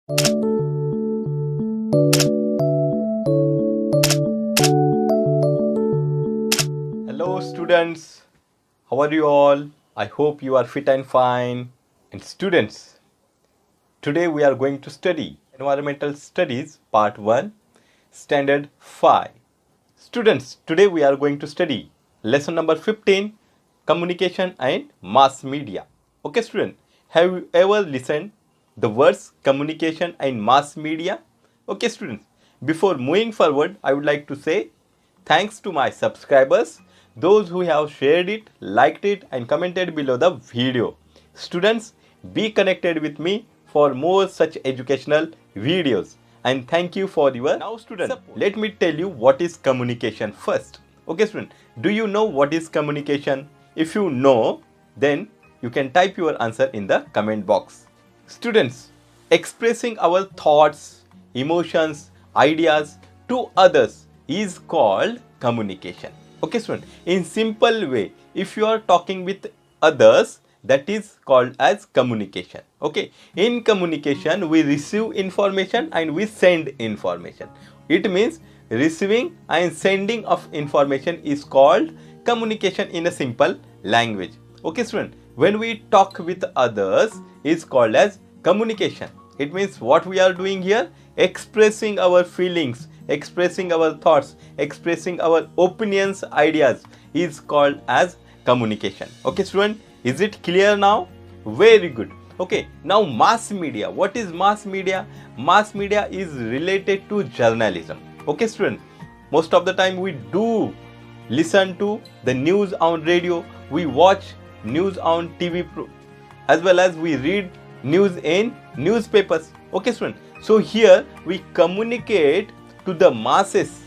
Hello students, how are you all? I hope you are fit and fine. And students, today we are going to study Environmental Studies Part 1, Standard 5. Students, today we are going to study lesson number 15, Communication and Mass Media. Okay student, have you ever listened the words communication and mass media? Okay students, before moving forward, I would like to say thanks to my subscribers, those who have shared it, liked it and commented below the video. Students, be connected with me for more such educational videos. And thank you for your now student support. Let me tell you what is communication first. Okay student, do you know what is communication? If you know, then you can type your answer in the comment box. Students, expressing our thoughts, emotions, ideas to others is called communication. Okay student, in simple way, if you are talking with others, that is called as communication. Okay, in communication we receive information and we send information. It means receiving and sending of information is called communication in a simple language. Okay student, when we talk with others is called as communication. It means what we are doing here, expressing our feelings, expressing our thoughts, expressing our opinions, ideas is called as communication. Okay student, is it clear now? Very good. Okay, now mass media. What is mass media? Mass media is related to journalism. Okay student, most of the time we do listen to the news on radio, we watch news on TV as well as we read news in newspapers. Okay student, so here we communicate to the masses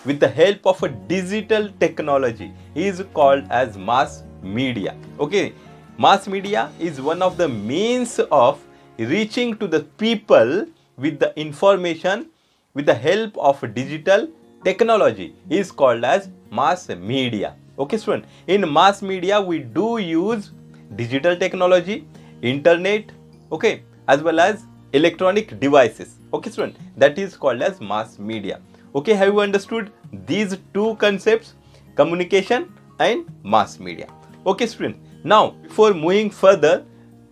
with the help of a digital technology is called as mass media. Okay, mass media is one of the means of reaching to the people with the information with the help of digital technology is called as mass media. Okay student, in mass media we do use digital technology, internet, okay, as well as electronic devices. Okay student, that is called as mass media. Okay, have you understood these two concepts, communication and mass media? Okay student, now before moving further,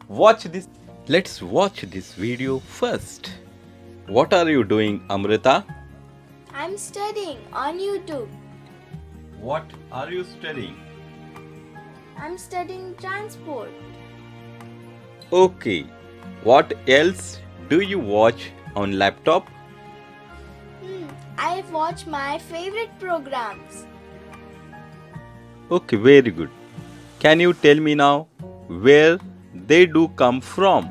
watch this. Let's watch this video first. What are you doing, Amrita? I'm studying on YouTube. What are you studying? I'm studying transport. Okay, what else do you watch on laptop? I watch my favorite programs. Okay, very good. Can you tell me now where they do come from?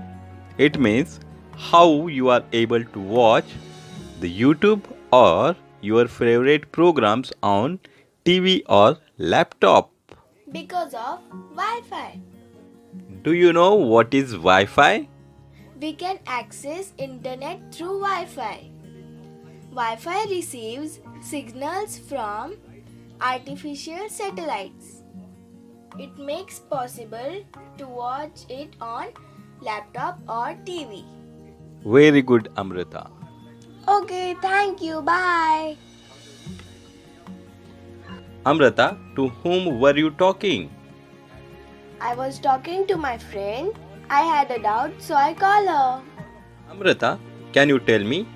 It means how you are able to watch the YouTube or your favorite programs on TV or laptop. Because of Wi-Fi. Do you know what is Wi-Fi? We can access internet through Wi-Fi. Wi-Fi receives signals from artificial satellites. It makes possible to watch it on laptop or TV. Very good, Amrita. Okay, thank you. Bye. Amrita, to whom were you talking? I was talking to my friend. I had a doubt, so I called her. Amrita, can you tell me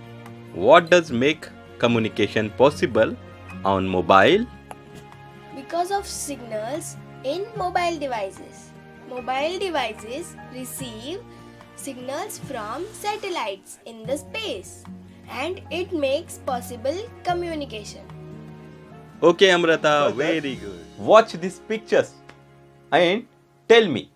what does make communication possible on mobile? Because of signals in mobile devices. Mobile devices receive signals from satellites in the space and it makes possible communication. Okay, Amrita, very good. Watch these pictures and tell me.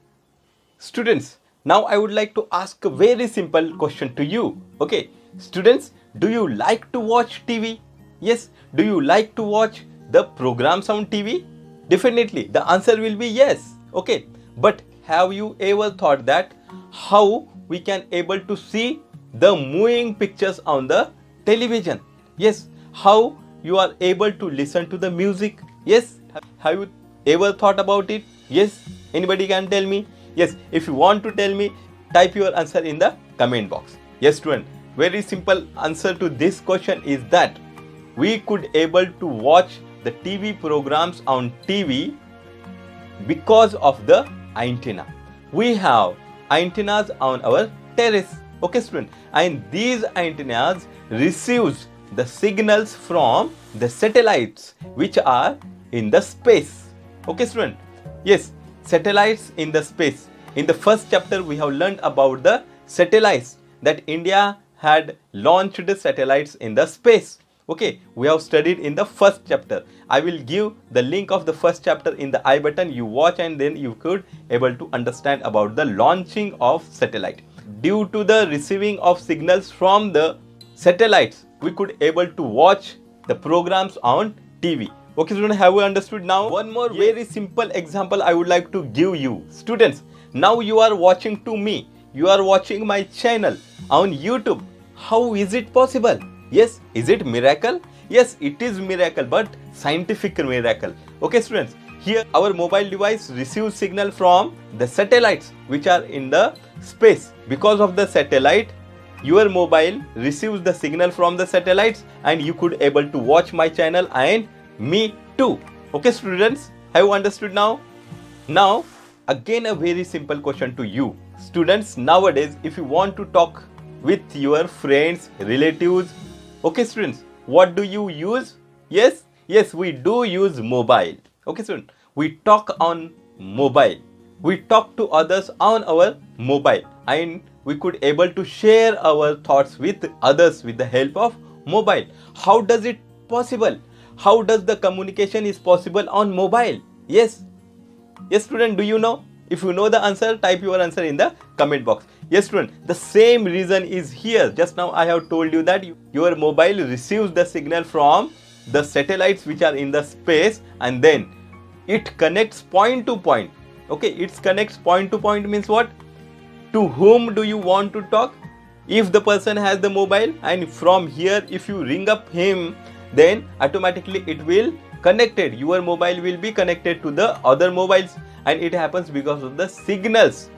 Students, now I would like to ask a very simple question to you. Okay, students, do you like to watch TV? Yes, do you like to watch the programs on TV? Definitely, the answer will be yes. Okay, but have you ever thought that how we can able to see the moving pictures on the television? Yes, how you are able to listen to the music? Yes, have you ever thought about it? Yes, anybody can tell me? Yes, if you want to tell me, type your answer in the comment box. Yes student, very simple answer to this question is that we could able to watch the TV programs on TV because of the antenna. We have antennas on our terrace, okay student, and these antennas receives the signals from the satellites which are in the space, okay student. Yes, satellites in the space. In the first chapter we have learned about the satellites, that India had launched satellites in the space. Okay, we have studied in the first chapter. I will give the link of the first chapter in the I button. You watch and then you could able to understand about the launching of satellite. Due to the receiving of signals from the satellites, we could able to watch the programs on TV. Okay students, have we understood now? One more very simple example I would like to give you. Students, now you are watching to me. You are watching my channel on YouTube. How is it possible? Yes, is it miracle? Yes, it is miracle, but scientific miracle. Okay students, here our mobile device receives signal from the satellites which are in the space. Because of the satellite, your mobile receives the signal from the satellites and you could able to watch my channel and me too. Okay students, have you understood now? Now again a very simple question to you. Students, nowadays if you want to talk with your friends, relatives, okay students, what do you use? Yes, we do use mobile. Okay student, we talk on mobile. We talk to others on our mobile and we could able to share our thoughts with others with the help of mobile. How does it possible? How does the communication is possible on mobile? Yes student, do you know? If you know the answer, type your answer in the comment box. Yes student, the same reason is here. Just now I have told you that your mobile receives the signal from the satellites which are in the space and then it connects point to point. Okay, it connects point to point means what? To whom do you want to talk? If the person has the mobile and from here if you ring up him, then automatically it will connected. Your mobile will be connected to the other mobiles and it happens because of the signals.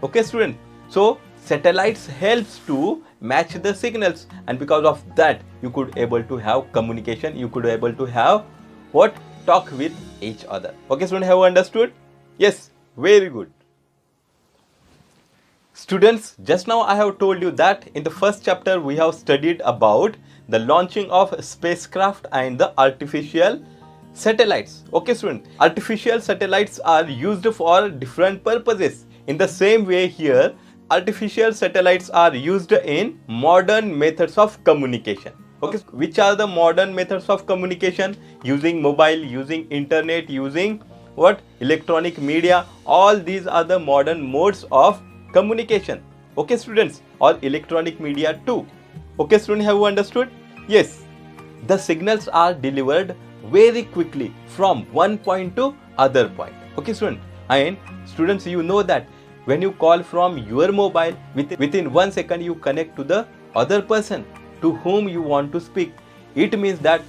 Okay student, so satellites helps to match the signals and because of that you could able to have communication, you could able to have what? Talk with each other. Okay student, have you understood? Yes, very good. Students, just now I have told you that in the first chapter we have studied about the launching of spacecraft and the artificial satellites. Okay student, artificial satellites are used for different purposes. In the same way here, artificial satellites are used in modern methods of communication. Okay, which are the modern methods of communication? Using mobile, using internet, using what? Electronic media. All these are the modern modes of communication. Okay students, or electronic media too. Okay students, have you understood? Yes, the signals are delivered very quickly from one point to other point. Okay student, and students, you know that when you call from your mobile, within 1 second you connect to the other person to whom you want to speak. It means that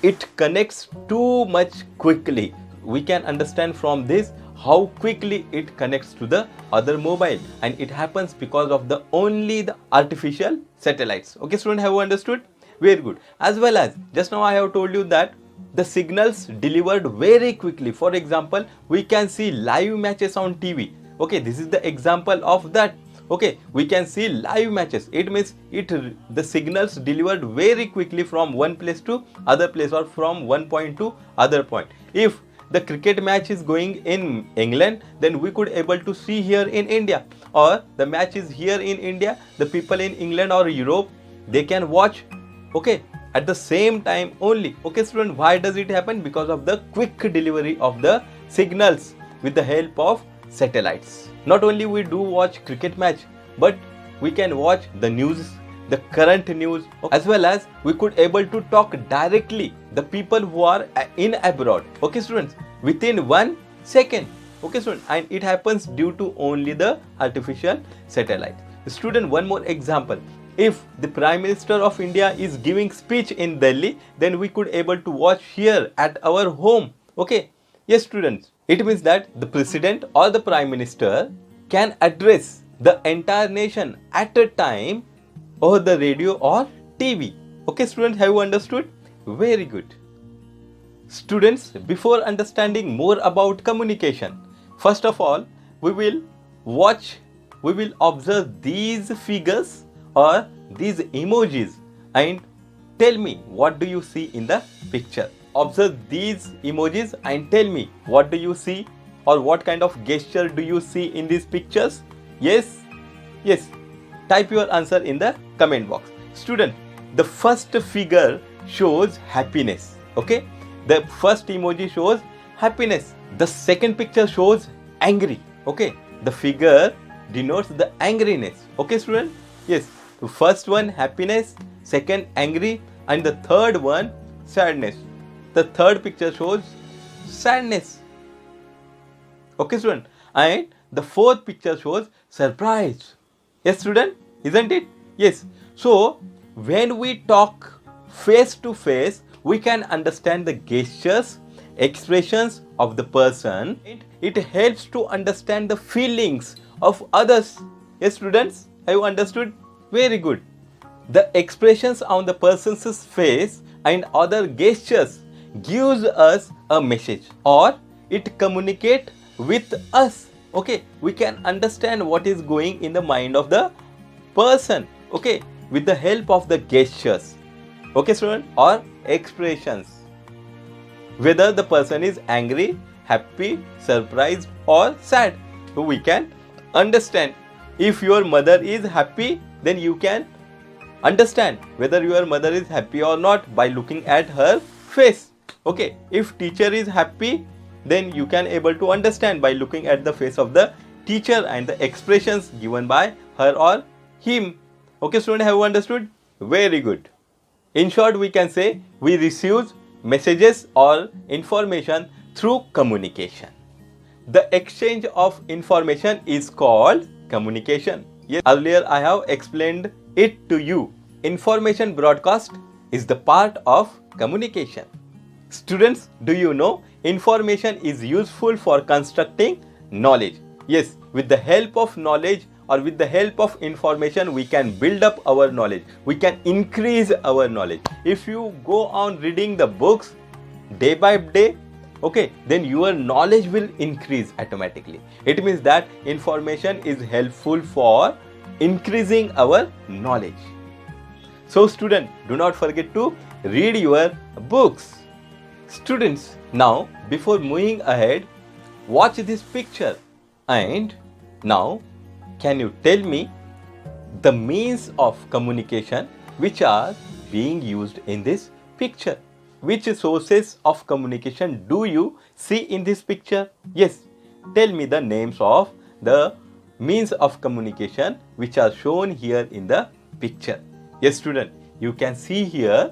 it connects too much quickly. We can understand from this how quickly it connects to the other mobile, and it happens because of the only the artificial satellites. Okay student, have you understood? Very good. As well as just now I have told you that the signals delivered very quickly. For example, we can see live matches on TV. Okay, this is the example of that. Okay, we can see live matches. It means the signals delivered very quickly from one place to other place or from one point to other point. If the cricket match is going in England, then we could able to see here in India, or the match is here in India, the people in England or Europe, they can watch, okay, at the same time only. Okay student, why does it happen? Because of the quick delivery of the signals with the help of satellites. Not only we do watch cricket match, but we can watch the news, the current news, as well as we could able to talk directly the people who are in abroad. Okay students, within 1 second. Okay student, and it happens due to only the artificial satellite. Student, one more example. If the Prime Minister of India is giving speech in Delhi, then we could able to watch here at our home. Okay, yes students, it means that the President or the Prime Minister can address the entire nation at a time or the radio or TV. Okay, students, have you understood? Very good. Students, before understanding more about communication, first of all, we will observe these figures or these emojis and tell me what do you see in the picture. Observe these emojis and tell me what do you see or what kind of gesture do you see in these pictures. Yes, yes. Type your answer in the comment box. Student, the first figure shows happiness. Okay, the first emoji shows happiness. The second picture shows angry. Okay, the figure denotes the angriness. Okay, student. Yes, the first one happiness, second angry, and the third one sadness. The third picture shows sadness. Okay, student. And the fourth picture shows surprise. Yes, student, isn't it? Yes. So when we talk face to face, we can understand the gestures, expressions of the person. It helps to understand the feelings of others. Yes, students, have you understood? Very good. The expressions on the person's face and other gestures gives us a message or it communicates with us. Okay, we can understand what is going in the mind of the person. Okay, with the help of the gestures. Okay, student, or expressions. Whether the person is angry, happy, surprised, or sad, so we can understand. If your mother is happy, then you can understand whether your mother is happy or not by looking at her face. Okay, if teacher is happy, then you can able to understand by looking at the face of the teacher and the expressions given by her or him. Okay, student, have you understood? Very good. In short, we can say we receive messages or information through communication. The exchange of information is called communication. Yes, earlier I have explained it to you. Information broadcast is the part of communication. Students, do you know information is useful for constructing knowledge? Yes, with the help of knowledge or with the help of information, we can build up our knowledge. We can increase our knowledge. If you go on reading the books day by day, okay, then your knowledge will increase automatically. It means that information is helpful for increasing our knowledge. So student, do not forget to read your books. Students, now before moving ahead, watch this picture and now can you tell me the means of communication which are being used in this picture? Which sources of communication do you see in this picture? Yes, tell me the names of the means of communication which are shown here in the picture. Yes, student, you can see here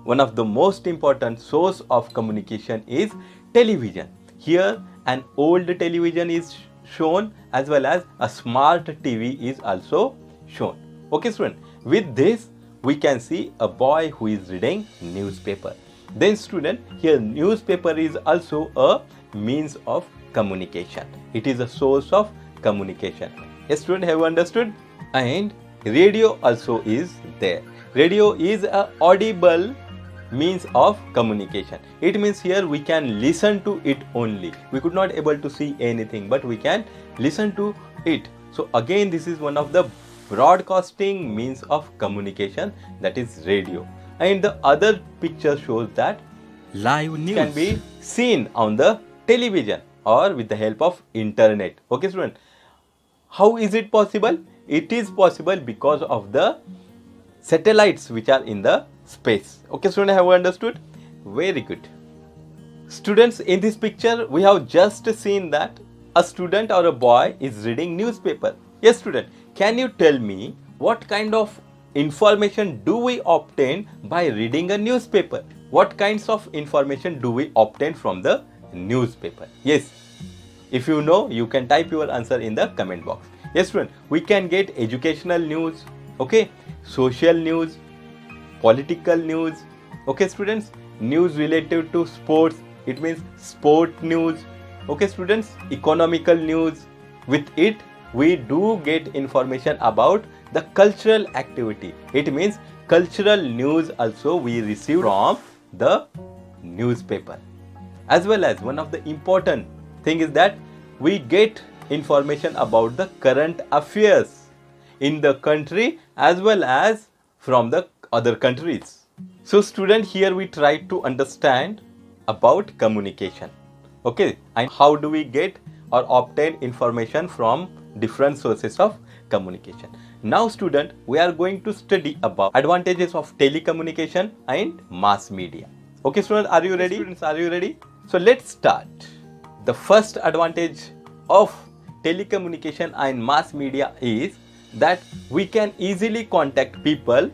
one of the most important source of communication is television. Here an old television is shown as well as a smart TV is also shown. Okay, student, with this we can see a boy who is reading newspaper. Then student, here newspaper is also a means of communication. It is a source of communication. Yes, student, have you understood? And radio also is there. Radio is a audible means of communication. It means here we can listen to it only. We could not able to see anything, but we can listen to it. So again, this is one of the broadcasting means of communication, that is radio. And the other picture shows that live news can be seen on the television or with the help of internet. Okay, student, how is it possible? It is possible because of the satellites which are in the space. Okay, student, have you understood? Very good. Students, in this picture we have just seen that a student or a boy is reading newspaper. Yes, student, can you tell me what kind of information do we obtain by reading a newspaper? What kinds of information do we obtain from the newspaper? Yes, if you know, you can type your answer in the comment box. Yes, student, we can get educational news, okay, social news, political news. Okay, students, news related to sports, it means sport news. Okay, students, economical news. With it we do get information about the cultural activity. It means cultural news also we receive from the newspaper. As well as one of the important thing is that we get information about the current affairs in the country as well as from the other countries. So student, here we try to understand about communication. Okay, and how do we get or obtain information from different sources of communication. Now student, we are going to study about advantages of telecommunication and mass media. Okay student, are you ready? Students, are you ready? So let's start. The first advantage of telecommunication and mass media is that we can easily contact people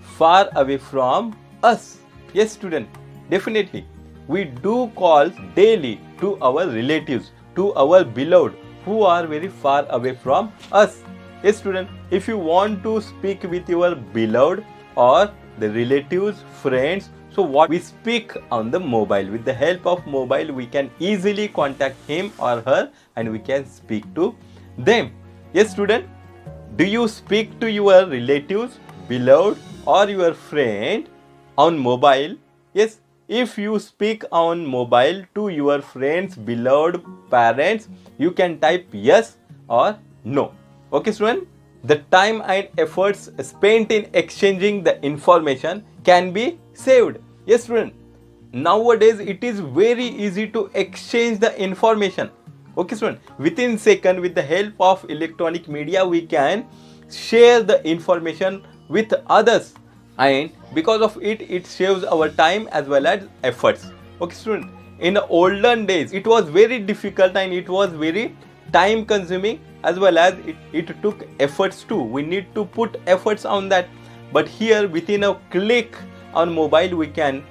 far away from us. Yes student, definitely. We do calls daily to our relatives, to our beloved who are very far away from us. Yes student, if you want to speak with your beloved or the relatives, friends, so what we speak on the mobile. With the help of mobile, we can easily contact him or her and we can speak to them. Yes student, do you speak to your relatives, beloved or your friend on mobile? Yes, if you speak on mobile to your friends, beloved, parents, you can type yes or no. Okay student, the time and efforts spent in exchanging the information can be saved. Yes student, nowadays it is very easy to exchange the information. Okay student, within second, with the help of electronic media, we can share the information with others, and because of it, it saves our time as well as efforts. Okay student, in the olden days it was very difficult and it was very time consuming as well as it took efforts too. We need to put efforts on that, but here within a click on mobile we can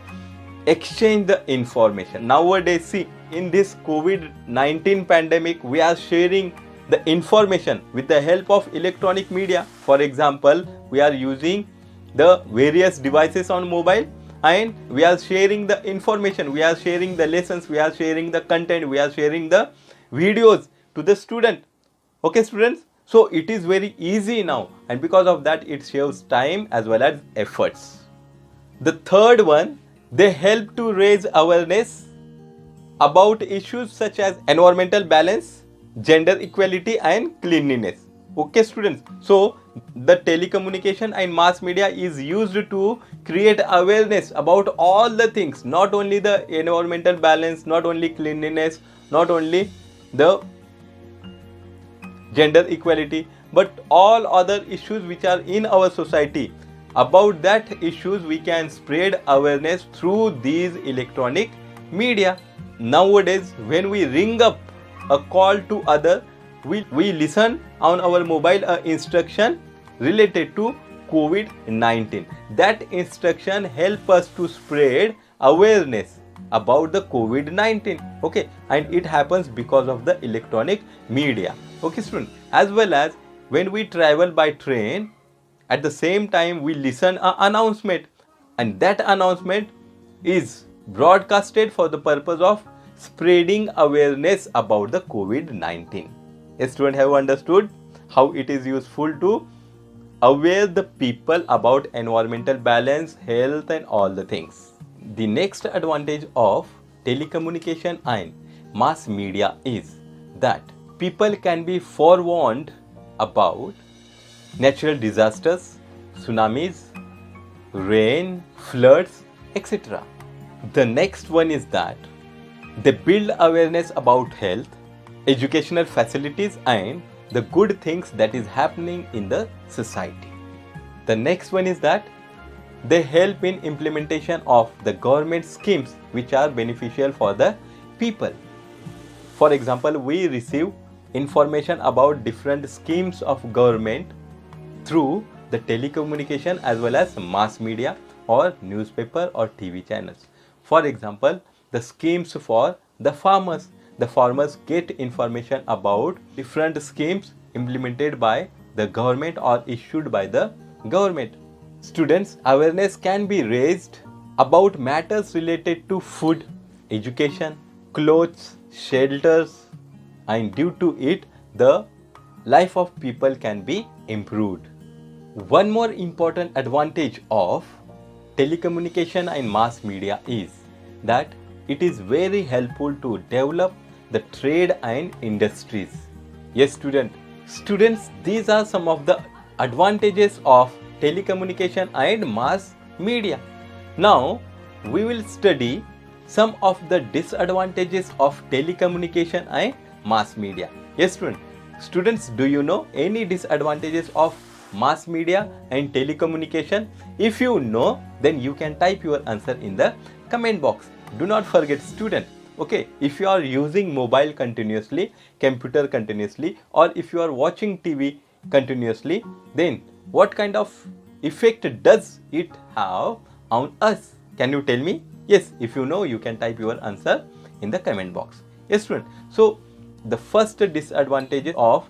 exchange the information. Nowadays, see, in this COVID-19 pandemic, we are sharing the information with the help of electronic media. For example, we are using the various devices on mobile and we are sharing the information, we are sharing the lessons, we are sharing the content, we are sharing the videos to the student. Okay students, so it is very easy now, and because of that it saves time as well as efforts. The third one, they help to raise awareness about issues such as environmental balance, gender equality and cleanliness. Okay students, so the telecommunication and mass media is used to create awareness about all the things, not only the environmental balance, not only cleanliness, not only the gender equality, but all other issues which are in our society. About that issues we can spread awareness through these electronic media. Nowadays when we ring up a call to other, we listen on our mobile instruction related to COVID-19. That instruction help us to spread awareness about the COVID-19. Okay, and it happens because of the electronic media. Okay student, as well as when we travel by train, at the same time we listen an announcement, and that announcement is broadcasted for the purpose of spreading awareness about the COVID-19. Yes student, have understood how it is useful to aware the people about environmental balance, health and all the things. The next advantage of telecommunication and mass media is that people can be forewarned about natural disasters, tsunamis, rain, floods, etc. The next one is that they build awareness about health, educational facilities and the good things that is happening in the society. The next one is that they help in implementation of the government schemes which are beneficial for the people. For example, we receive information about different schemes of government through the telecommunication as well as mass media or newspaper or TV channels. For example, the schemes for the farmers. The farmers get information about different schemes implemented by the government or issued by the government. Students, awareness can be raised about matters related to food, education, clothes, shelters, and due to it, the life of people can be improved. One more important advantage of telecommunication and mass media is that it is very helpful to develop the trade and industries. Yes, students, these are some of the advantages of telecommunication and mass media. Now, we will study some of the disadvantages of telecommunication and mass media. Yes, students, do you know any disadvantages of mass media and telecommunication? If you know, then you can type your answer in the comment box. Do not forget, student, okay, if you are using mobile continuously, computer continuously, or if you are watching TV continuously, then what kind of effect does it have on us? Can you tell me? Yes, if you know, you can type your answer in the comment box. Yes, student. So the first disadvantage of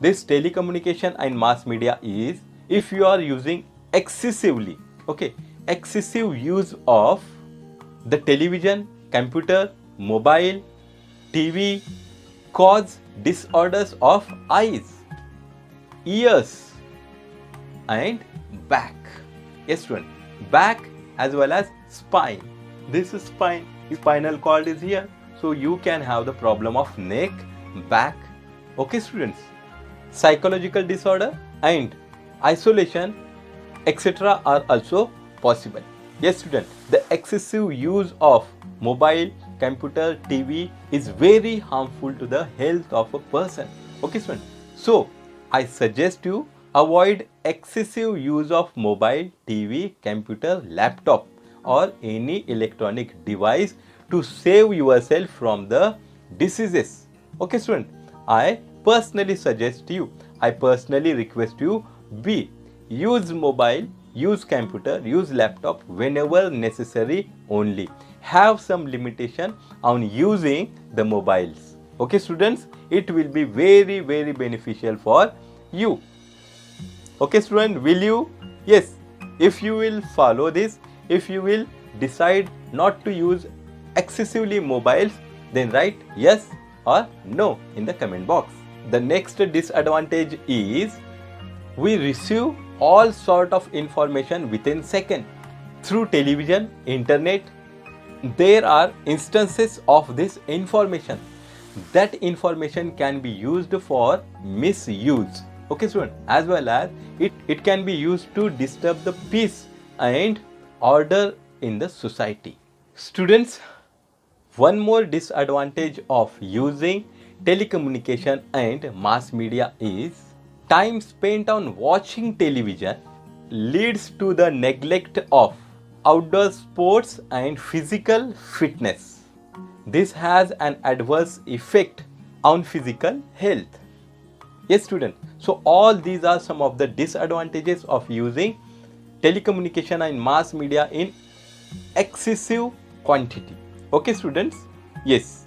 this telecommunication and mass media is if you are using excessively, okay, excessive use of the television, computer, mobile, TV cause disorders of eyes, ears and back. Yes, student, back as well as spine. This is spinal cord is here, so you can have the problem of neck, back. Okay, students, psychological disorder and isolation etc. are also possible. Yes, student, the excessive use of mobile, computer, TV is very harmful to the health of a person. Okay, student, so I suggest you avoid excessive use of mobile, TV, computer, laptop or any electronic device to save yourself from the diseases. Okay, student, I personally request you use mobile, use computer, use laptop whenever necessary only. Have some limitation on using the mobiles. Okay, students, it will be very beneficial for you. Okay, student, will you? Yes, if you will follow this, if you will decide not to use excessively mobiles, then write yes or no in the comment box. The next disadvantage is we receive all sort of information within second through television, internet. There are instances of this information. That information can be used for misuse. Okay, student, as well as it can be used to disturb the peace and order in the society. Students, one more disadvantage of using telecommunication and mass media is time spent on watching television leads to the neglect of outdoor sports and physical fitness. This has an adverse effect on physical health. Yes, student. So all these are some of the disadvantages of using telecommunication and mass media in excessive quantity. Okay, students. Yes.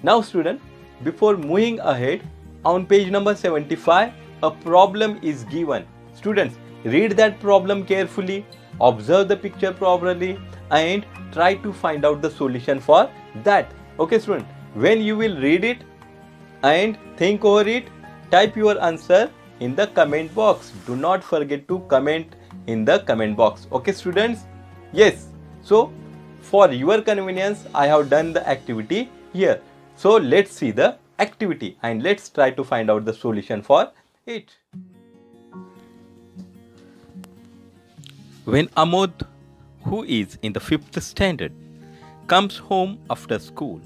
Now, student, before moving ahead, on page number 75, a problem is given. Students, read that problem carefully, observe the picture properly and try to find out the solution for that. Okay, student, when you will read it and think over it, type your answer in the comment box. Do not forget to comment in the comment box. Okay, students? Yes. So for your convenience, I have done the activity here. So let's see the activity and let's try to find out the solution for it. When Amod, who is in the 5th standard, comes home after school,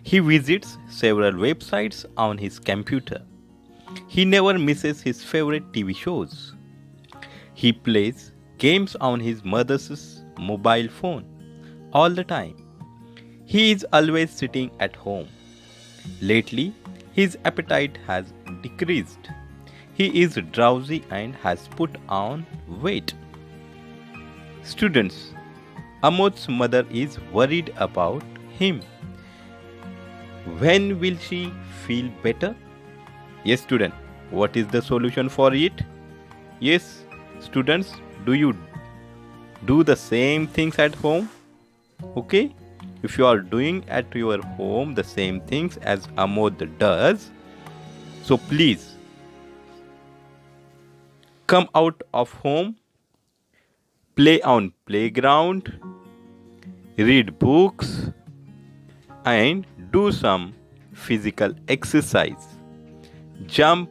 he visits several websites on his computer. He never misses his favorite TV shows. He plays games on his mother's mobile phone all the time. He is always sitting at home. Lately, his appetite has decreased. He is drowsy and has put on weight. Students, Amod's mother is worried about him. When will she feel better? Yes, student, what is the solution for it? Yes, students, do you do the same things at home? Okay, if you are doing at your home the same things as Amod does, so please come out of home, play on playground, read books, and do some physical exercise. Jump,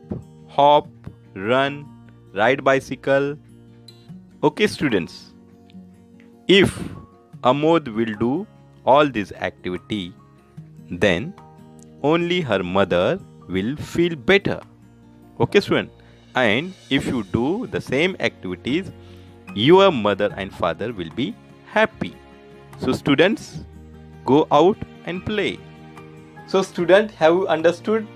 hop, run, ride bicycle. Okay, students. If Amod will do all this activity, then only her mother will feel better. Okay, student. And if you do the same activities, your mother and father will be happy. So, students, go out and play. So, student, have you understood?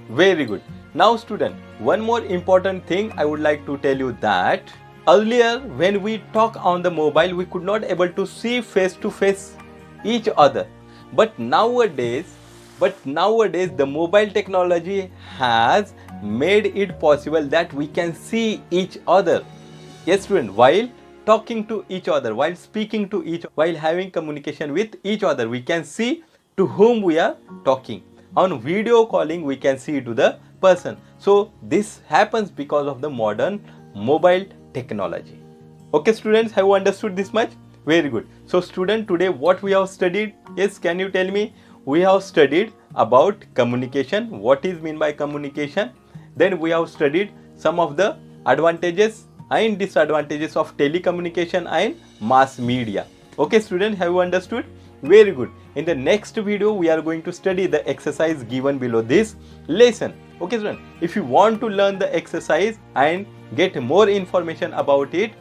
Very good. Now, student, one more important thing I would like to tell you that earlier when we talk on the mobile, we could not able to see face to face each other. But nowadays the mobile technology has made it possible that we can see each other. Yes, student, while talking to each other, while speaking to each, while having communication with each other, we can see to whom we are talking. On video calling, we can see to the person. So this happens because of the modern mobile technology. Okay, students, have you understood this much? Very good. So student, today what we have studied? Yes, can you tell me? We have studied about communication. What is mean by communication? Then we have studied some of the advantages and disadvantages of telecommunication and mass media. Okay, student, have you understood? Very good. In the next video, we are going to study the exercise given below this lesson. Okay, student, if you want to learn the exercise and get more information about it,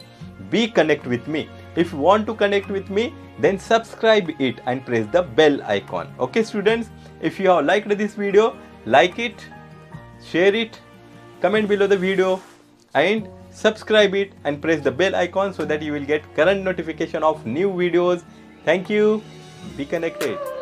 be connect with me. If you want to connect with me, then subscribe it and press the bell icon. Okay, students, if you have liked this video, like it, share it, comment below the video and subscribe it and press the bell icon so that you will get current notification of new videos. Thank you. Be connected.